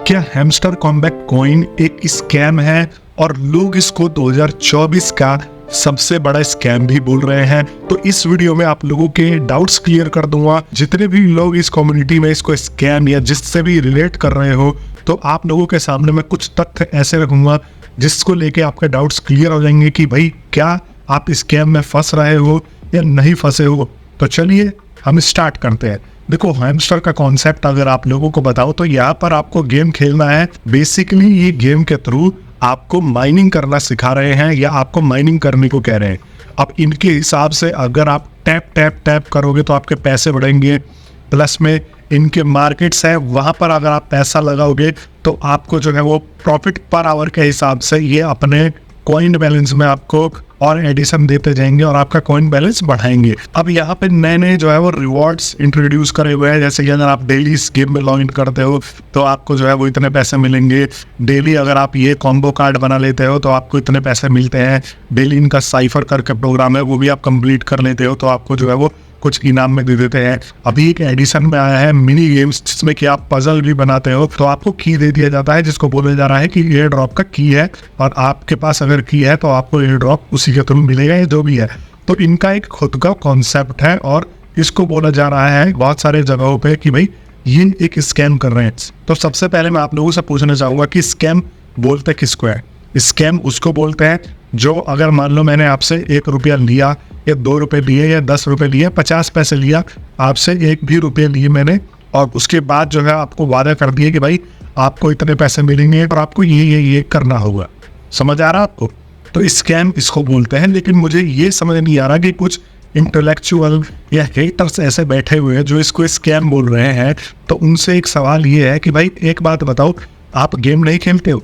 क्या hamster comeback coin एक scam है और लोग इसको 2024 का सबसे बड़ा स्कैम भी बोल रहे हैं? तो इस वीडियो में आप लोगों के डाउट्स क्लियर कर दूंगा। जितने भी लोग इस कम्युनिटी में इसको स्कैम या जिससे भी रिलेट कर रहे हो, तो आप लोगों के सामने मैं कुछ तथ्य ऐसे रखूंगा जिसको लेके आपके डाउट्स क्लियर हो जाएंगे कि भाई क्या आप स्कैम में फंस रहे हो या नहीं फंसे हो। तो चलिए हम स्टार्ट करते हैं। देखो, हैमस्टर का कॉन्सेप्ट अगर आप लोगों को बताओ तो यहाँ पर आपको गेम खेलना है। बेसिकली ये गेम के थ्रू आपको माइनिंग करना सिखा रहे हैं या आपको माइनिंग करने को कह रहे हैं। अब इनके हिसाब से अगर आप टैप टैप टैप करोगे तो आपके पैसे बढ़ेंगे, प्लस में इनके मार्केट्स है वहाँ पर अगर आप पैसा लगाओगे तो आपको जो है वो प्रॉफिट पर आवर के हिसाब से ये अपने कॉइन बैलेंस में आपको और एडिशन देते जाएंगे और आपका कॉइन बैलेंस बढ़ाएंगे। अब यहाँ पे नए नए जो है वो रिवॉर्ड्स इंट्रोड्यूस करे हुए हैं, जैसे कि अगर आप डेली इस गेम में लॉग इन करते हो तो आपको जो है वो इतने पैसे मिलेंगे। डेली अगर आप ये कॉम्बो कार्ड बना लेते हो तो आपको इतने पैसे मिलते हैं। डेली इनका साइफर करके प्रोग्राम है, वो भी आप कंप्लीट कर लेते हो तो आपको जो है वो कुछ इनाम में दे देते हैं। अभी एक एडिशन में आया है मिनी गेम्स, जिसमें कि आप पजल भी बनाते हो तो आपको की दे दिया जाता है, जिसको बोला जा रहा है कि एयर ड्रॉप का की है, और आपके पास अगर की है तो आपको एयर ड्रॉप उसी के थ्रू मिलेगा या जो भी है। तो इनका एक खुद का कॉन्सेप्ट है और इसको बोला जा रहा है बहुत सारे जगहों पे कि भाई ये एक स्कैम कर रहे हैं। तो सबसे पहले मैं आप लोगों से पूछना चाहूंगा कि स्कैम बोलते किसको है? स्कैम उसको बोलते हैं जो अगर मान लो मैंने आपसे 1 रुपया लिया या 2 रुपये लिए या 10 रुपये लिए, 50 पैसे लिया, आपसे 1 भी रुपये लिए मैंने, और उसके बाद जो है आपको वादा कर दिए कि भाई आपको इतने पैसे मिलेंगे और आपको ये करना होगा। समझ आ रहा आपको? तो स्कैम इसको बोलते हैं। लेकिन मुझे ये समझ नहीं आ रहा कि कुछ इंटेलेक्चुअल या हेटर्स ऐसे बैठे हुए हैं जो इसको स्कैम बोल रहे हैं। तो उनसे एक सवाल ये है कि भाई एक बात बताओ, आप गेम नहीं खेलते हो?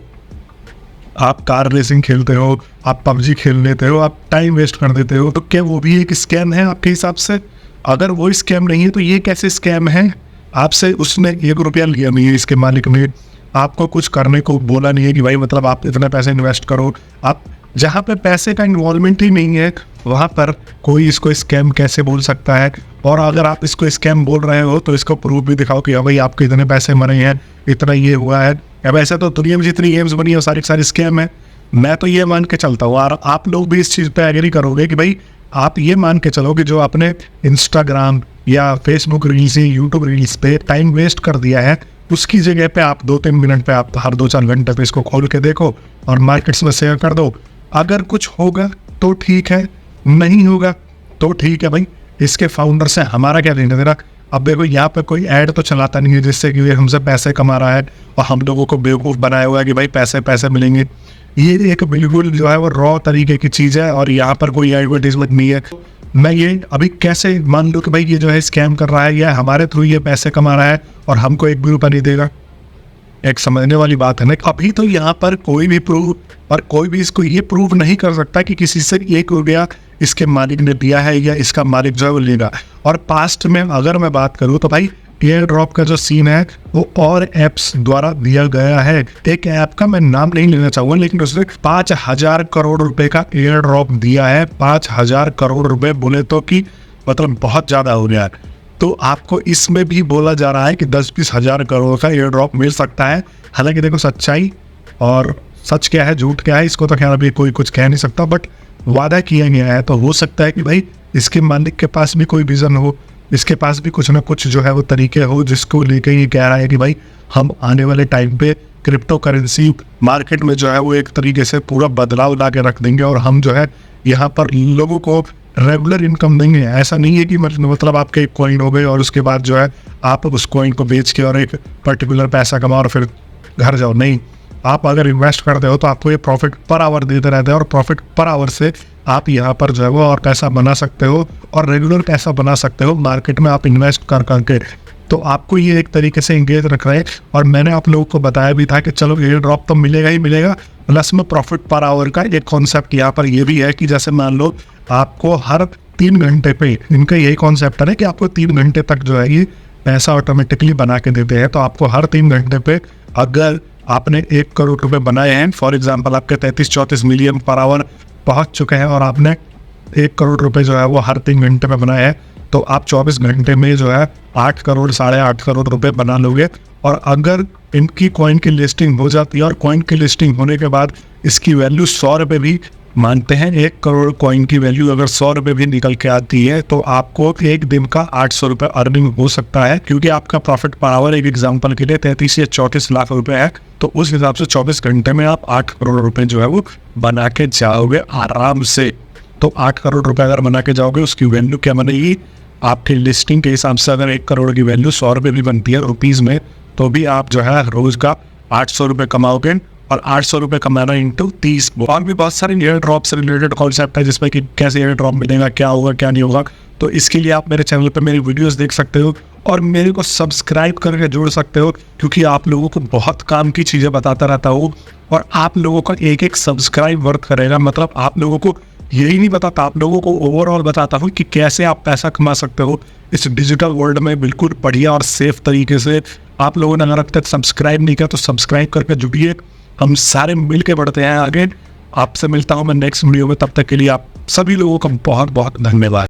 आप कार रेसिंग खेलते हो, आप पबजी खेल लेते हो, आप टाइम वेस्ट कर देते हो, तो क्या वो भी एक स्कैम है आपके हिसाब से? अगर वो स्कैम नहीं है तो ये कैसे स्कैम है? आपसे उसने 1 रुपया लिया नहीं है, इसके मालिक ने आपको कुछ करने को बोला नहीं है कि भाई मतलब आप इतने पैसे इन्वेस्ट करो। आप जहाँ पे पैसे का इन्वॉल्वमेंट ही नहीं है वहाँ पर कोई इसको स्कैम कैसे बोल सकता है? और अगर आप इसको स्कैम बोल रहे हो तो इसको प्रूफ भी दिखाओ कि हाँ भाई आपके इतने पैसे मरे हैं, इतना ये हुआ है। अब ऐसे तो दुनिया में जितनी गेम्स बनी है सारी सारी स्कैम है। मैं तो ये मान के चलता हूँ, और आप लोग भी इस चीज़ पे एग्री करोगे कि भाई आप ये मान के चलो कि जो आपने इंस्टाग्राम या फेसबुक रील्स या यूट्यूब रील्स पे टाइम वेस्ट कर दिया है, उसकी जगह पे आप 2-3 मिनट पे आप हर 2-4 घंटे पे इसको खोल के देखो और मार्केट्स में शेयर कर दो। अगर कुछ होगा तो ठीक है, नहीं होगा तो ठीक है भाई। इसके फाउंडर से हमारा क्या लेना देना? अब देखो यहाँ पे कोई ऐड तो चलाता नहीं है जिससे कि ये हमसे पैसे कमा रहा है और हम लोगों को बेवकूफ़ बनाया हुआ है कि भाई पैसे पैसे मिलेंगे। ये एक बिल्कुल जो है वो रॉ तरीके की चीज़ है और यहाँ पर कोई एडवर्टीजमेंट नहीं है। मैं ये अभी कैसे मान लूँ कि भाई ये जो है स्कैम कर रहा है या हमारे थ्रू ये पैसे कमा रहा है और हमको 1 भी रुपया नहीं देगा? एक समझने वाली बात है ना। अभी तो यहाँ पर कोई भी प्रूफ और कोई भी इसको ये प्रूफ नहीं कर सकता कि किसी से 1 रुपया इसके मालिक ने दिया है या इसका मालिक जो है वो लेगा। और पास्ट में अगर मैं बात करूँ तो भाई एयर ड्रॉप का जो सीन है वो और ऐप्स द्वारा दिया गया है। एक ऐप का मैं नाम नहीं लेना चाहूँगा, लेकिन उसने 5,000 करोड़ रुपए का एयर ड्रॉप दिया है। 5,000 करोड़ रुपए बोले तो कि मतलब बहुत ज़्यादा हो गया है। तो आपको इसमें भी बोला जा रहा है कि 10-20 हज़ार करोड़ का एयर ड्रॉप मिल सकता है। हालांकि देखो सच्चाई और सच क्या है झूठ क्या है इसको तो खैर अभी कोई कुछ कह नहीं सकता, बट वादा किया गया है। तो हो सकता है कि भाई इसके मालिक के पास भी कोई विजन हो, इसके पास भी कुछ ना कुछ जो है वो तरीके हो जिसको लेकर ये कह रहा है कि भाई हम आने वाले टाइम पे क्रिप्टो करेंसी मार्केट में जो है वो एक तरीके से पूरा बदलाव ला के रख देंगे और हम जो है यहाँ पर लोगों को रेगुलर इनकम देंगे। ऐसा नहीं है कि मतलब आपके एक कॉइन हो गए और उसके बाद जो है आप उस कॉइन को बेच के और एक पर्टिकुलर पैसा कमाओ और फिर घर जाओ। नहीं, आप अगर इन्वेस्ट करते हो तो आपको ये प्रॉफिट पर आवर देते रहते हैं और प्रॉफिट पर आवर से आप यहाँ पर जो है वो और पैसा बना सकते हो और रेगुलर पैसा बना सकते हो मार्केट में आप इन्वेस्ट कर करके। तो आपको ये एक तरीके से इंगेज रख रहे हैं। और मैंने आप लोगों को बताया भी था कि चलो एयर ड्रॉप तो मिलेगा ही मिलेगा, प्लस में प्रॉफिट पर आवर का एक कॉन्सेप्ट यहाँ पर ये भी है कि जैसे मान लो आपको हर 3 घंटे पे, इनका यही कॉन्सेप्ट है कि आपको 3 घंटे तक जो है ये पैसा ऑटोमेटिकली बना के देते हैं। तो आपको हर 3 घंटे पे अगर आपने 1 करोड़ रुपए बनाए हैं, फॉर एग्जांपल आपके 33-34 मिलियन पर आवर पहुंच चुके हैं और आपने 1 करोड़ रुपए जो है वो हर 3 घंटे में बनाए हैं, तो आप 24 घंटे में जो है 8 करोड़ 8.5 करोड़ रुपए बना लोगे और अगर इनकी कॉइन की लिस्टिंग हो जाती है और कॉइन की लिस्टिंग होने के बाद इसकी वैल्यू 100 रुपये भी मानते हैं, 1 करोड़ कॉइन की वैल्यू अगर 100 रुपये भी निकल के आती है तो आपको एक दिन का 800 रुपये अर्निंग हो सकता है, क्योंकि आपका प्रॉफिट पावर एक एग्जांपल के लिए 33 या 34 लाख रुपए है। तो उस हिसाब से 24 घंटे में आप 8 करोड़ रुपए जो है वो बना के जाओगे आराम से। तो 8 करोड़ रुपए अगर बना के जाओगे, उसकी वैल्यू क्या बनेगी आपकी लिस्टिंग के हिसाब से? अगर 1 करोड़ की वैल्यू 100 रुपये भी बनती है रुपीज़ में, तो भी आप जो है रोज का 800 रुपये कमाओगे। और 800 रुपये कमाना इंटू 30। और भी बहुत सारे एयर ड्रॉप से रिलेटेड कॉन्सेप्ट है, जिसमें कि कैसे एयर ड्रॉप मिलेगा, क्या होगा क्या नहीं होगा। तो इसके लिए आप मेरे चैनल पर मेरी वीडियोस देख सकते हो और मेरे को सब्सक्राइब करके जोड़ सकते हो, क्योंकि आप लोगों को बहुत काम की चीज़ें बताता रहता हूँ। और आप लोगों का एक सब्सक्राइब वर्थ करेगा। मतलब आप लोगों को यही नहीं बताता, आप लोगों को ओवरऑल बताता हूँ कि कैसे आप पैसा कमा सकते हो इस डिजिटल वर्ल्ड में बिल्कुल बढ़िया और सेफ तरीके से। आप लोगों ने अगर अब तक सब्सक्राइब नहीं किया तो सब्सक्राइब करके जुड़िए, हम सारे मिल के बढ़ते हैं आगे। आपसे मिलता हूँ मैं नेक्स्ट वीडियो में, तब तक के लिए आप सभी लोगों का बहुत बहुत धन्यवाद।